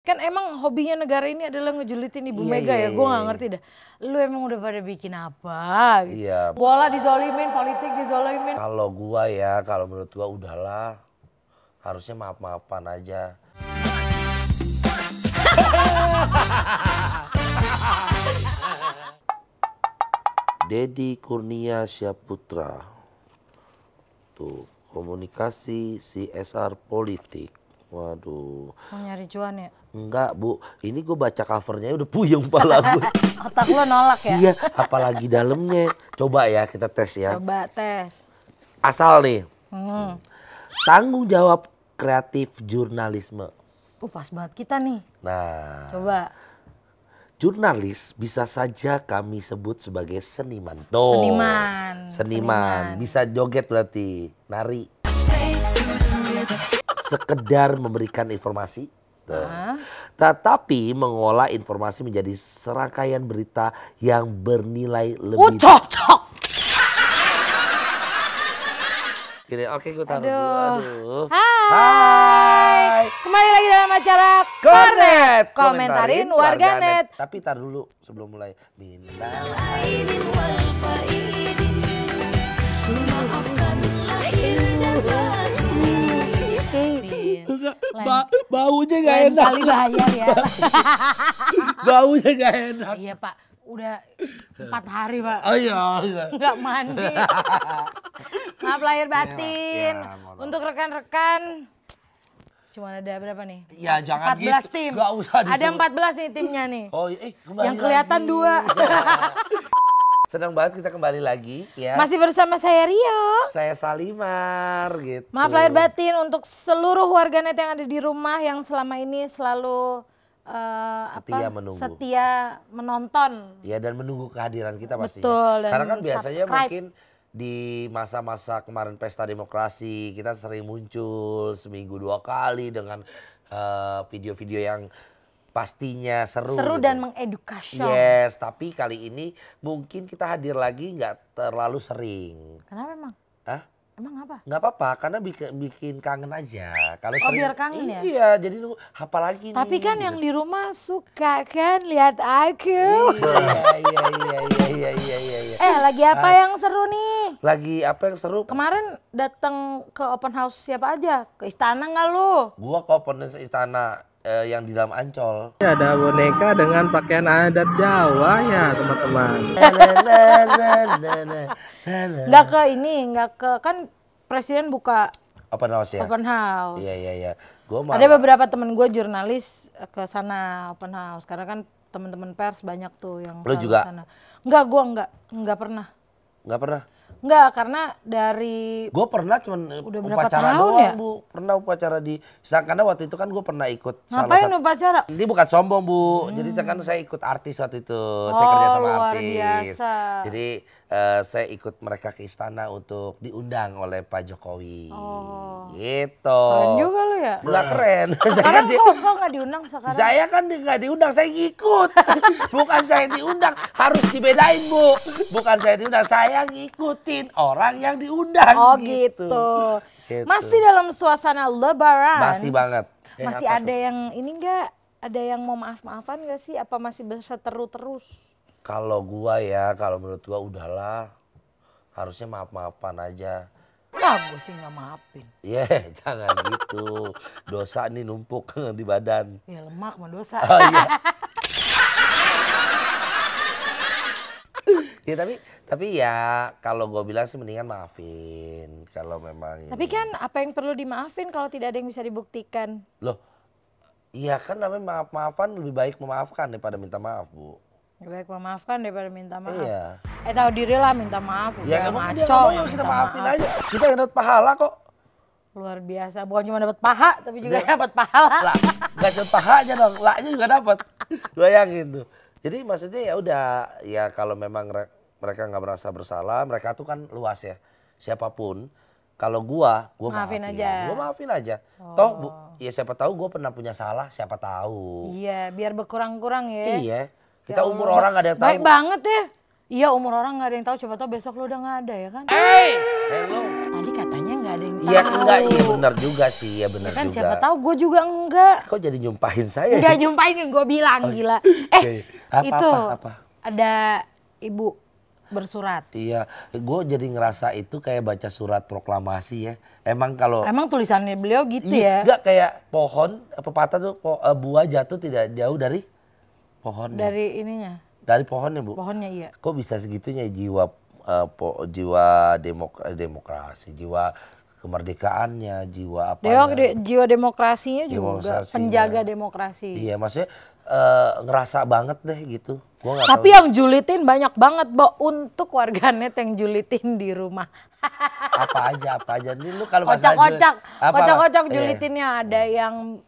Kan emang hobinya negara ini adalah ngejulitin Ibu Mega ya, gue gak ngerti dah. Lu emang udah pada bikin apa gitu. Iya. Bola dizolimin, politik dizolimin. Kalau gua ya, kalau menurut gua udahlah. Harusnya maaf-maafan aja. Deddy Kurnia Syahputra. Tuh, komunikasi CSR politik. Waduh. Mau nyari cuan ya? Enggak Bu, ini gue baca covernya udah puyeng pala gue. Otak lo nolak ya? Iya, apalagi dalamnya. Coba ya kita tes ya. Coba tes. Asal nih. Tanggung jawab kreatif jurnalisme. Pas banget kita nih. Nah. Coba. Jurnalis bisa saja kami sebut sebagai seniman. Tuh. Seniman. Bisa joget berarti, nari. Sekedar memberikan informasi. Tetapi mengolah informasi menjadi serangkaian berita yang bernilai lebih. Cocok. Gini, oke gue taruh dulu. Hai. Kembali lagi dalam acara Kornet. Komentarin warganet. Tapi tar dulu sebelum mulai. Baunya gak enak. Kali bayar ya. Baunya gak enak. Iya Pak, udah 4 hari Pak. Oh iya. Nggak mandi. Maaf lahir batin. Untuk rekan-rekan. Cuma ada berapa nih? Ya jangan 14 gitu. tim. Gak usah ada 14 nih timnya nih. Oh yang kelihatan lagi. 2. Senang banget kita kembali lagi ya. Masih bersama saya Rio. Saya Salimar gitu. Maaf lahir batin untuk seluruh warganet yang ada di rumah yang selama ini selalu setia menonton. Ya dan menunggu kehadiran kita pastinya. Betul. Karena kan biasanya subscribe. mungkin di masa-masa kemarin pesta demokrasi kita sering muncul seminggu 2 kali dengan video-video yang pastinya seru gitu. Dan mengedukasi. Yes, tapi kali ini mungkin kita hadir lagi nggak terlalu sering. Kenapa emang? Hah? Emang apa? Nggak apa-apa, karena bikin kangen aja. Kalau biar kangen ya? Iya, jadi apa lagi nih? Tapi kan gitu. yang di rumah suka kan lihat aku. Iya. Lagi apa yang seru nih? Lagi apa yang seru? Kemarin datang ke open house siapa aja? Ke istana nggak lu? Gua ke open house istana yang di dalam Ancol. Ada boneka dengan pakaian adat Jawa ya teman-teman. Nggak ke ini, nggak ke, kan presiden buka open house ya? Open house. Iya. Ada beberapa temen gue jurnalis ke sana open house. Karena kan teman-teman pers banyak tuh yang lu juga? sana. Enggak, gue nggak pernah. Nggak pernah? Enggak, karena dari... Gue pernah cuman udah berapa upacara tahun doang ya? Bu. Pernah upacara di... Karena waktu itu kan gue pernah ikut... Ngapain upacara? Ini bukan sombong Bu. Jadi kan saya ikut artis waktu itu. Saya kerja sama luar artis. Biasa. Jadi saya ikut mereka ke istana untuk diundang oleh Pak Jokowi. Gitu. Keren juga lu ya? Nggak keren. Sekarang kok nggak diundang sekarang? Saya kan nggak diundang, saya ngikut. Bukan saya diundang, harus dibedain Bu. Bukan saya diundang, saya ngikutin orang yang diundang. Oh gitu. Masih dalam suasana lebaran. Masih banget. Masih ada yang ini nggak? Ada yang mau maaf-maafan nggak sih? Apa masih bisa terus? Kalau gua ya, kalau menurut gua udahlah. Harusnya maaf-maafan aja. Wah, gue sih nggak maafin. Jangan gitu. Dosa nih numpuk di badan. Ya lemak mah dosa. Oh, iya. Ya tapi ya kalau gue bilang sih mendingan maafin kalau memang. Tapi kan apa yang perlu dimaafin kalau tidak ada yang bisa dibuktikan? Loh, iya kan namanya maaf-maafan lebih baik memaafkan daripada minta maaf Bu. Lebih baik memaafkan daripada minta maaf. Iya. Tahu diri lah minta maaf. Ya emang dia ngomong ya kita maafin aja. Kita yang dapat pahala kok. Luar biasa, bukan cuma dapat paha tapi juga dapat pahala. Lah, nggak dapat paha aja dong, lahnya juga dapat. Bayangin tuh. Jadi maksudnya ya udah, ya kalau memang mereka nggak merasa bersalah, mereka tuh kan luas ya. Siapapun, kalau gua maafin aja. Gua maafin aja. Toh, Bu, ya siapa tahu gua pernah punya salah, siapa tahu. Iya, biar berkurang-kurang ya. Iya. Kita umur orang nggak ada yang tahu. Baik banget ya. Iya, umur orang nggak ada yang tahu. Siapa tahu besok lu udah nggak ada ya kan? Hey, hello. Tadi katanya nggak nggak ada yang tahu. Iya enggak, iya benar juga sih, ya benar Kan juga. siapa tahu gue juga enggak. Kok jadi nyumpahin saya? Enggak nyumpahin yang gue bilang, gila. Apa? Ada ibu bersurat. Iya, gue jadi ngerasa itu kayak baca surat proklamasi ya. Emang kalau Emang tulisannya beliau gitu ya? enggak kayak pohon pepatah tuh buah jatuh tidak jauh dari pohonnya. Dari ininya, Dari pohonnya, Bu. pohonnya iya. Kok bisa segitunya jiwa demokrasi, jiwa kemerdekaannya, jiwa apa? Jiwa demokrasinya juga, Demokrasinya. penjaga demokrasi. Iya, maksudnya ngerasa banget deh gitu. Gua nggak Tapi tahu. yang julitin banyak banget, Bo, untuk warganet yang julitin di rumah. apa aja. Ini lu kalau masalah Kocak-kocak Iya. julitinnya ada yang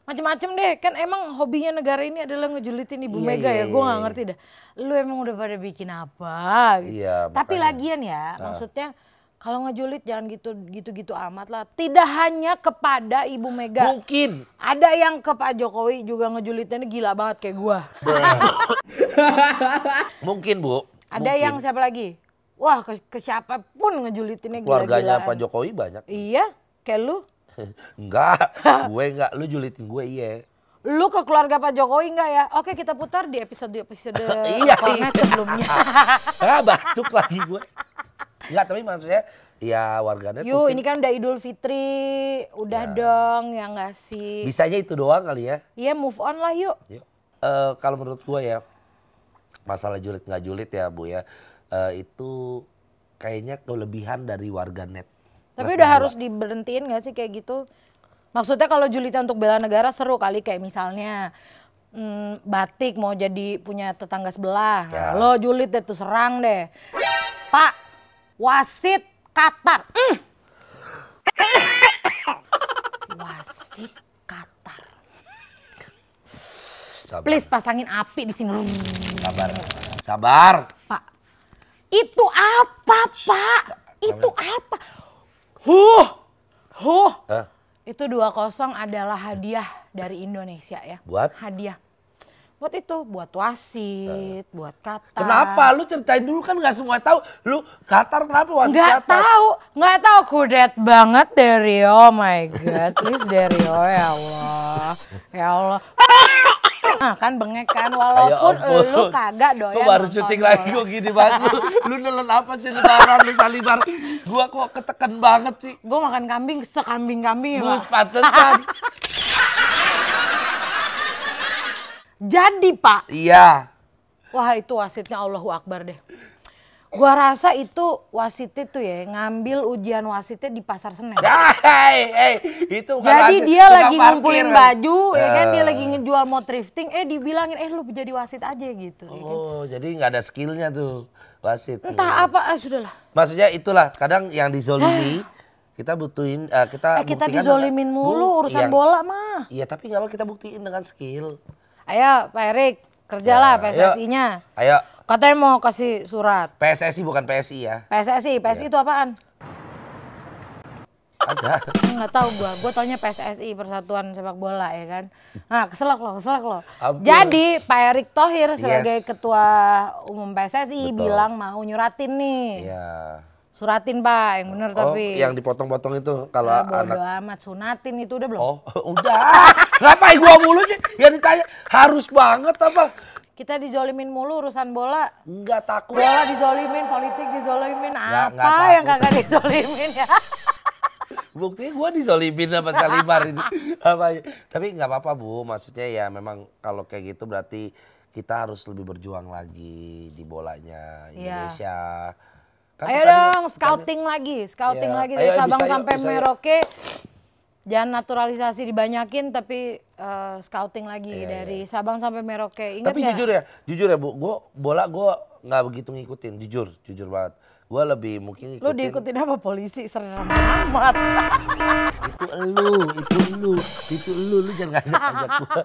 macem-macem deh. Kan emang hobinya negara ini adalah ngejulitin Ibu Mega ya. Gue nggak ngerti dah. Lu emang udah pada bikin apa? Gitu. Iya, Tapi makanya. lagian ya, maksudnya kalau ngejulit jangan gitu-gitu amat lah. Tidak hanya kepada Ibu Mega. Mungkin. Ada yang ke Pak Jokowi juga ngejulitinnya gila banget kayak gua. Mungkin, Bu. Ada yang siapa lagi? Wah, ke siapapun ngejulitinnya Keluarganya gila-gilaan. Pak Jokowi banyak. Iya, kayak lu. Enggak, gue enggak. Lu julitin gue iya. Lu ke keluarga Pak Jokowi enggak ya? Oke, kita putar di episode Iya. Kornet sebelumnya. Batuk lagi gue. Enggak, tapi maksudnya ya warganet Yuk, mungkin ini kan udah Idul Fitri, udah dong yang ngasih. bisanya itu doang kali ya. Iya, move on lah yuk. Kalau menurut gue ya, masalah julid nggak julid ya Bu ya, itu kayaknya kelebihan dari warganet. Tapi udah harus diberhentiin gak sih kayak gitu? Maksudnya kalau julidnya untuk bela negara seru kali, kayak misalnya batik mau jadi punya tetangga sebelah. Ya. Nah, lo julid deh tuh, serang deh. Pak, wasit Qatar. Wasit Qatar. Sabar, Please pasangin api di sini. sabar. Pak, itu apa Pak? Itu apa? Hah? Itu 2-0 adalah hadiah dari Indonesia ya. Buat? Hadiah. Buat itu, buat wasit, buat Qatar. Kenapa? Lu ceritain dulu kan nggak semua tahu. Lu Qatar kenapa wasit Nggak Qatar? nggak tahu, kudet banget Dario, oh my god, please Dario, ya Allah, ya Allah. Nah, kan bengek kan, walaupun Ya ampun. lu kagak doyan. Gua baru nonton syuting bola. lagi kok gini banget. Lu nelen apa sih lebaran lu salibar. Gua kok ketekan banget sih. Gue makan kambing, sekambing-kambing ya, Bu, Pak. pantesan. Jadi Pak, Iya. wah itu wasitnya Allahu Akbar deh. Gua rasa itu wasitnya tuh ya ngambil ujian wasitnya di Pasar Senen. Itu bukan Jadi wasit, dia tukang lagi parkir, ngumpulin kan? baju, ya kan, dia lagi ngejual mau thrifting, dibilangin lu jadi wasit aja gitu. Ya kan? Oh, jadi nggak ada skillnya tuh wasit. Entah apa, sudahlah. Maksudnya itulah kadang yang dizolimi kita butuhin kita Kita buktikan dizolimin dengan- mulu Bu, urusan iya. bola mah. Iya, tapi nggak apa kita buktiin dengan skill. Ayo Pak Erik, kerjalah Ya, PSSI-nya. Ayo, Katanya mau kasih surat. PSSI bukan PSI ya. PSSI itu apaan? Ada. Nggak tahu gua taunya PSSI, Persatuan Sepak Bola ya kan. Nah, keselak loh. Ampun. Jadi Pak Erick Thohir sebagai Yes. Ketua Umum PSSI Betul. bilang mau nyuratin nih. Iya. Suratin Pak, yang bener tapi. yang dipotong-potong itu kalau Bodo anak. amat, sunatin itu udah belum? Oh, udah. Ngapain gua mulu sih? Yang ditanya harus banget apa? Kita dizolimin mulu urusan bola. Enggak takut. Bola dizolimin, politik dizolimin, Nggak apa yang takut. kagak dizolimin ya? Buktinya gue dizolimin sama Salibar ini. Apa? Tapi nggak apa-apa Bu, maksudnya ya memang kalau kayak gitu berarti kita harus lebih berjuang lagi di bolanya Indonesia. Kan Ayo tadi- dong, scouting lagi Ya, dari ayo, Sabang bisa yuk, sampai bisa yuk. Merauke. Jangan naturalisasi dibanyakin, tapi scouting lagi dari Sabang sampai Merauke. Ingat Tapi nggak? jujur ya Bu, bola gue nggak begitu ngikutin, jujur banget. Gue lebih mungkin Lu ngikutin. diikutin apa polisi? Serem amat. Itu lu jangan ngajak gue.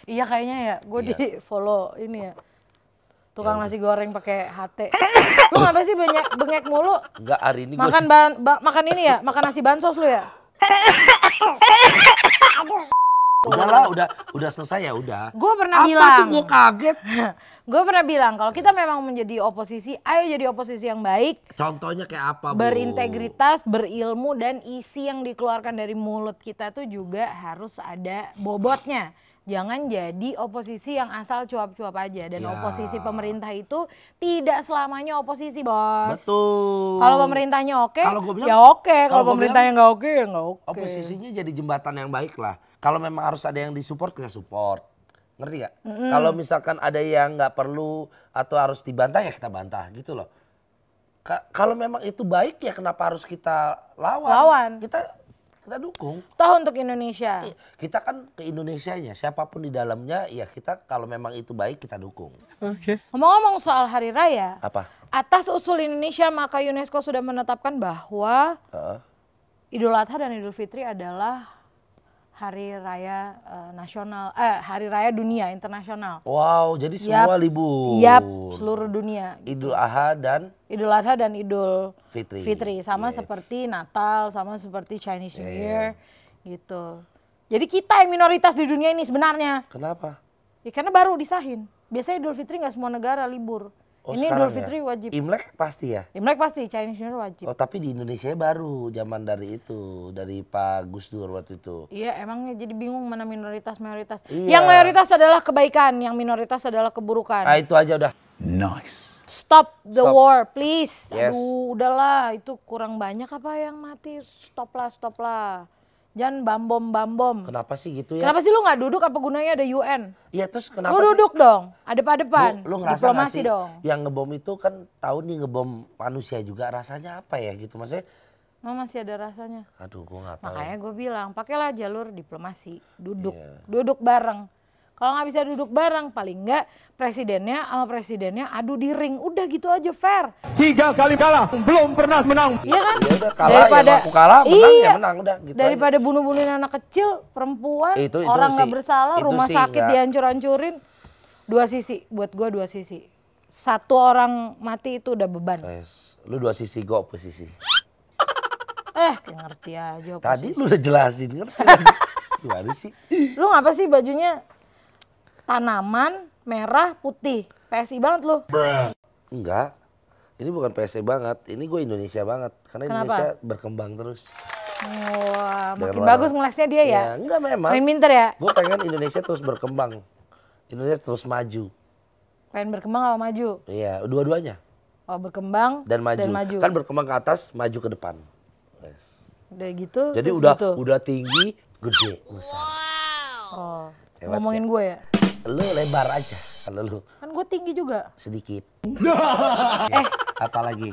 Iya kayaknya ya, gue di follow ini ya. Tukang nasi goreng pakai HT. Lu ngapa sih bengek mulu? Enggak, hari ini gue Makan ini ya, makan nasi bansos lu ya? gitu. Udahlah, udah selesai ya udah. Gue pernah Apa bilang. tuh gue kaget. Gue pernah bilang kalau kita memang menjadi oposisi, ayo jadi oposisi yang baik. Contohnya kayak apa, Bu? Berintegritas, berilmu, dan isi yang dikeluarkan dari mulut kita tuh juga harus ada bobotnya. Jangan jadi oposisi yang asal cuap-cuap aja. Dan Ya. oposisi pemerintah itu tidak selamanya oposisi, Bos. Betul. Kalau pemerintahnya oke, Kalau gua bilang- ya oke. Kalau kalau gua pemerintahnya nggak oke, ya nggak oke. Oposisinya jadi jembatan yang baik lah. Kalau memang harus ada yang disupport, kita support. Ngerti gak? Kalau misalkan ada yang nggak perlu atau harus dibantah, ya kita bantah gitu loh. Kalau memang itu baik, ya kenapa harus kita lawan? Kita dukung. Toh untuk Indonesia. Kita kan ke Indonesianya, siapapun di dalamnya, ya kita kalau memang itu baik kita dukung. Ngomong-ngomong soal Hari Raya, Apa? atas usul Indonesia maka UNESCO sudah menetapkan bahwa Heeh. Idul Adha dan Idul Fitri adalah hari raya nasional, hari raya dunia internasional. Wow, jadi semua libur. Yap, seluruh dunia. Idul Adha dan Idul Adha dan Idul Fitri. sama Iya. seperti Natal, sama seperti Chinese New Year gitu. Jadi kita yang minoritas di dunia ini sebenarnya. Kenapa? Ya karena baru disahin. Biasanya Idul Fitri nggak semua negara libur. Ini sekarang Idul Fitri ya? wajib. Imlek pasti ya? Imlek pasti, Chinese New Year wajib. Oh tapi di Indonesia baru zaman dari itu, dari Pak Gus Dur waktu itu. Iya emangnya jadi bingung mana minoritas mayoritas. Iya. Yang mayoritas adalah kebaikan, yang minoritas adalah keburukan. Ah itu aja udah. Stop the Stop. war, please. Yes. Aduh, udahlah, itu kurang banyak apa yang mati. Stop lah. Jangan bam-bom. Kenapa sih gitu ya? Kenapa sih lu nggak duduk? Apa gunanya ada UN? Iya terus kenapa Lu sih? duduk dong, depan. Lu ngerasa gak Diplomasi sih dong. yang ngebom itu kan tahu nih ngebom manusia juga rasanya apa ya gitu maksudnya? Memang masih ada rasanya. Aduh gua nggak tahu. Makanya gue bilang, pakailah jalur diplomasi, duduk Iya. bareng. Kalau nggak bisa duduk bareng, paling nggak presidennya sama presidennya adu di ring, udah gitu aja fair. 3 kali kalah, belum pernah menang. Iya kan? Ya udah kalah ya aku kalah, menang ya menang udah gitu. Daripada bunuh-bunuhin anak kecil, perempuan, Itu orang nggak sih. bersalah, Itu rumah sih sakit nggak. dihancur-hancurin. Dua sisi, buat gue dua sisi. Satu orang mati itu udah beban. Yes. Lu dua sisi, gua posisi. Kayak ngerti aja. Tadi lu udah jelasin ngerti kan? Gimana sih? Lu ngapa sih bajunya tanaman, merah, putih? PSI banget lu. Enggak. Ini bukan PSE banget, ini gue Indonesia banget. Karena Kenapa? Indonesia berkembang terus. Wah, makin Dengan bagus warna. ngelesnya dia ya. Enggak memang. Main pinter ya. Gue pengen Indonesia terus berkembang. Indonesia terus maju. Pengen berkembang apa maju? Iya, dua-duanya. Oh, berkembang Dan maju. Kan berkembang ke atas, maju ke depan. Yes. Udah gitu. Jadi terus udah gitu. udah tinggi, gede, besar. Oh, Hebat ngomongin gue ya. Lu lebar aja kalau lu Kan gue tinggi juga. sedikit. Eh, Apalagi?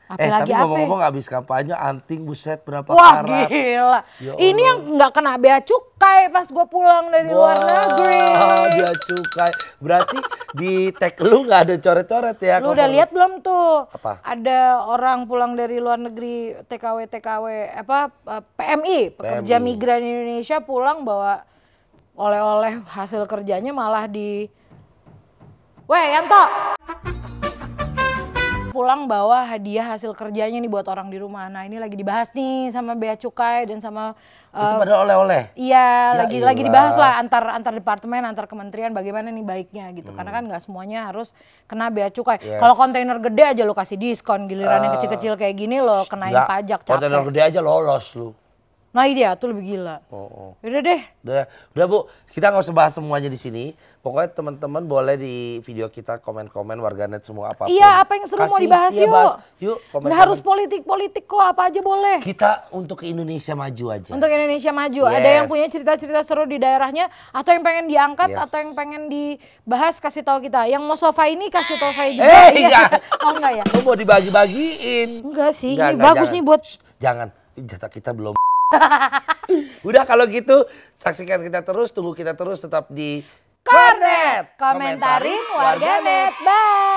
apalagi tapi apa? ngomong-ngomong habis kampanye anting buset berapa Wah karat. gila. Ya Ini Allah. yang nggak kena bea cukai pas gue pulang dari luar negeri. Dia cukai. Berarti di tag lu nggak ada coret-coret ya? Lu udah lihat belum tuh? Apa? Ada orang pulang dari luar negeri TKW PMI, pekerja PMI. migran Indonesia pulang bawa oleh-oleh hasil kerjanya malah di Yanto. Pulang bawa hadiah hasil kerjanya nih buat orang di rumah. Nah, ini lagi dibahas nih sama bea cukai dan sama Itu pada oleh-oleh. iya, Ya lagi ilah. dibahas lah antar departemen, antar kementerian bagaimana nih baiknya gitu. Karena kan nggak semuanya harus kena bea cukai. Yes. Kalau kontainer gede aja lo kasih diskon, giliran yang kecil-kecil kayak gini lo kenain Nggak, pajak kontainer capek. gede aja lolos lu. Nah, iya tuh lebih gila. Oh. Udah deh. Udah Bu, kita nggak usah bahas semuanya di sini. Pokoknya teman-teman boleh di video kita komen-komen warganet semua apapun. Iya, apa yang seru mau dibahas iya, yuk. bahas. Yuk, komen-komen. Nggak harus politik-politik kok, apa aja boleh. Kita untuk Indonesia maju aja. Untuk Indonesia maju, ada Yes. yang punya cerita-cerita seru di daerahnya atau yang pengen diangkat Yes. atau yang pengen dibahas kasih tahu kita. Yang mau sofa ini kasih tahu saya juga. Enggak. Oh enggak ya? Lu mau dibagi-bagiin. Enggak sih, Enggak, ini enggak, bagus jangan. nih buat Jangan, jatah kita belum. Udah kalau gitu, saksikan kita terus, tunggu kita terus tetap di Kornet. Komentarin warganet. Bye.